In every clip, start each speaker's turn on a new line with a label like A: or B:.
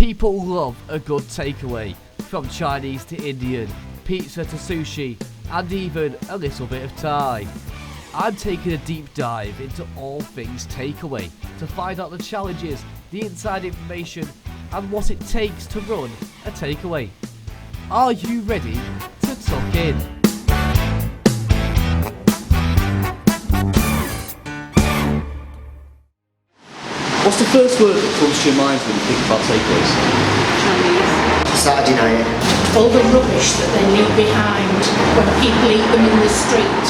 A: People love a good takeaway, from Chinese to Indian, pizza to sushi, and even a little bit of Thai. I'm taking a deep dive into all things takeaway to find out the challenges, the inside information, and what it takes to run a takeaway. Are you ready to tuck in? What's the first word that comes to your mind when you think about takeaways?
B: Chinese.
C: Saturday night.
D: All the rubbish that they leave behind when people eat them in the street.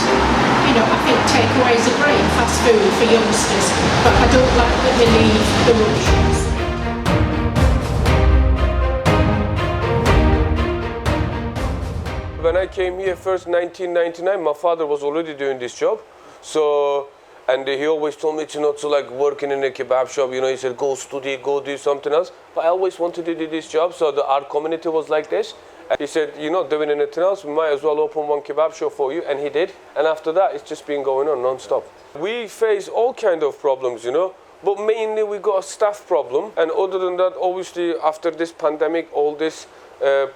D: You know, I think takeaways are great fast food for youngsters, but I don't like that they leave the rubbish.
E: When I came here first, 1999, my father was already doing this job. And he always told me to not to like working in a kebab shop, you know, he said, go study, go do something else. But I always wanted to do this job, so our community was like this. And he said, you're not doing anything else, we might as well open one kebab shop for you, and he did. And after that, it's just been going on non-stop. We face all kind of problems, you know, but mainly we got a staff problem. And other than that, obviously, after this pandemic, all this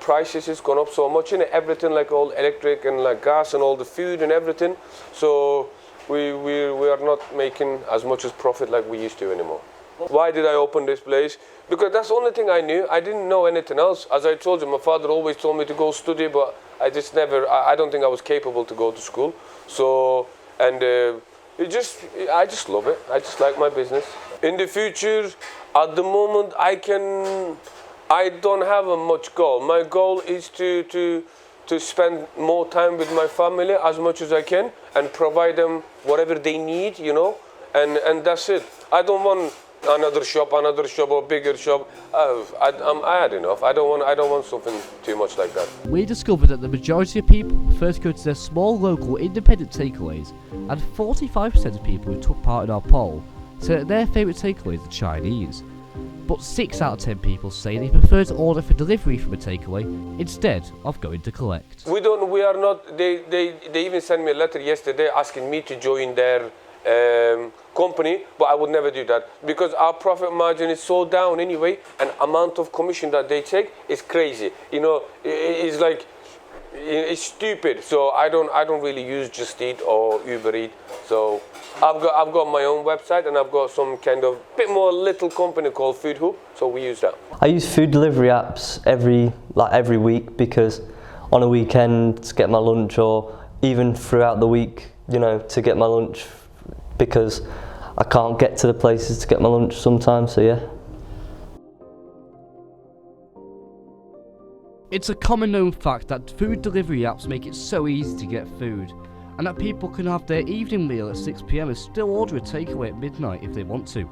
E: prices has gone up so much, and everything like all electric and like gas and all the food and everything. So we are not making as much as profit like we used to anymore. Why did I open this place? Because that's the only thing I knew. I didn't know anything else. As I told you, my father always told me to go study, but I just never, I don't think I was capable to go to school. So, and I just love it. I just like my business. In the future, at the moment, I don't have a much goal. My goal is to spend more time with my family as much as I can and provide them whatever they need, you know, and that's it. I don't want another shop or bigger shop. I had enough. I don't want something too much like that.
A: We discovered that the majority of people first go to their small local independent takeaways, and 45% of people who took part in our poll said that their favourite takeaways are Chinese. But 6 out of 10 people say they prefer to order for delivery from a takeaway instead of going to collect.
E: We are not, they even sent me a letter yesterday asking me to join their company, but I would never do that because our profit margin is so down anyway, and amount of commission that they take is crazy. You know, it's like, it's stupid. So I don't really use Just Eat or Uber Eat. So I've got my own website, and I've got some kind of bit more little company called Food Hub, so we use that.
F: I use food delivery apps every week because on a weekend to get my lunch, or even throughout the week, you know, to get my lunch because I can't get to the places to get my lunch sometimes, so yeah.
A: It's a common known fact that food delivery apps make it so easy to get food, and that people can have their evening meal at 6 PM and still order a takeaway at midnight if they want to.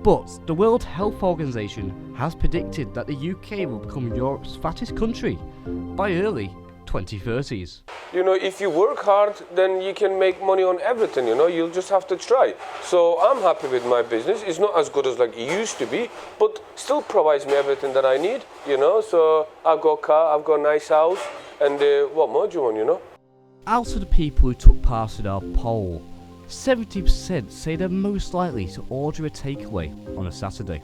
A: But the World Health Organization has predicted that the UK will become Europe's fattest country by early 2030s.
E: You know, if you work hard, then you can make money on everything, you know, you'll just have to try. So I'm happy with my business. It's not as good as like it used to be, but still provides me everything that I need, you know. So I've got a car, I've got a nice house, and what more do you want, you know?
A: Out of the people who took part in our poll, 70% say they're most likely to order a takeaway on a Saturday.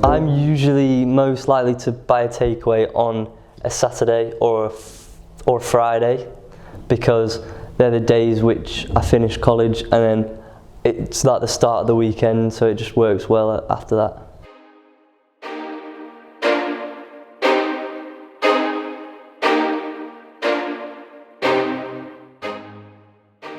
F: I'm usually most likely to buy a takeaway on a Saturday or a Friday because they're the days which I finish college, and then it's like the start of the weekend, so it just works well after that.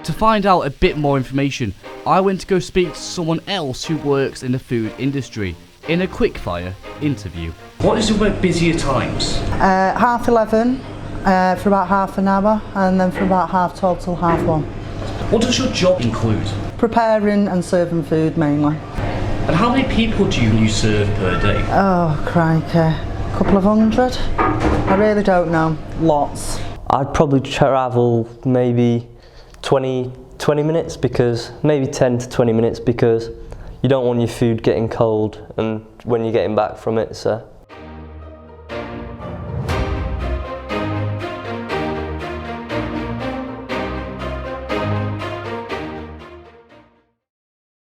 A: To find out a bit more information, I went to go speak to someone else who works in the food industry in a quickfire interview. What is your busier times?
B: 11:30 for about half an hour, and then from about 12:30 till 1:30.
A: What does your job include?
B: Preparing and serving food mainly.
A: And how many people do you serve per day?
B: Oh crikey, a couple of hundred? I really don't know. Lots.
F: I'd probably travel maybe 20 minutes, because maybe 10 to 20 minutes, because you don't want your food getting cold and when you're getting back from it, so